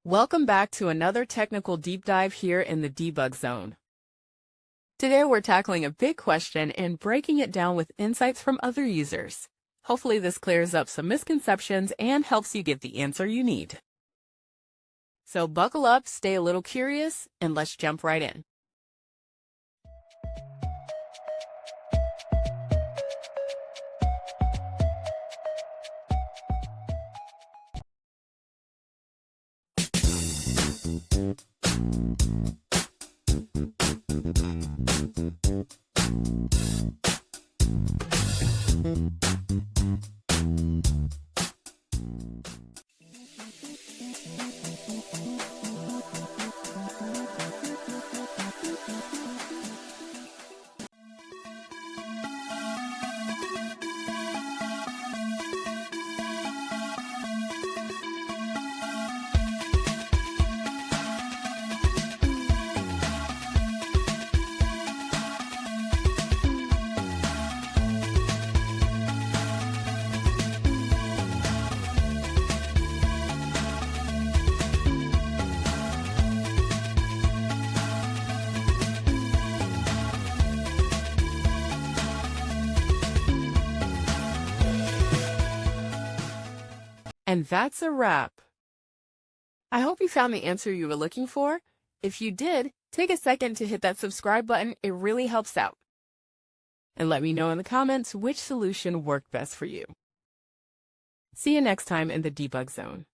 Welcome back to another technical deep dive here in the debug zone. Today we're tackling a big question and breaking it down with insights from other users. Hopefully this clears up some misconceptions and helps you get the answer you need. So buckle up, stay a little curious, and let's jump right in. And that's a wrap. I hope you found the answer you were looking for. If you did, take a second to hit that subscribe button. It really helps out. And let me know in the comments which solution worked best for you. See you next time in the debug zone.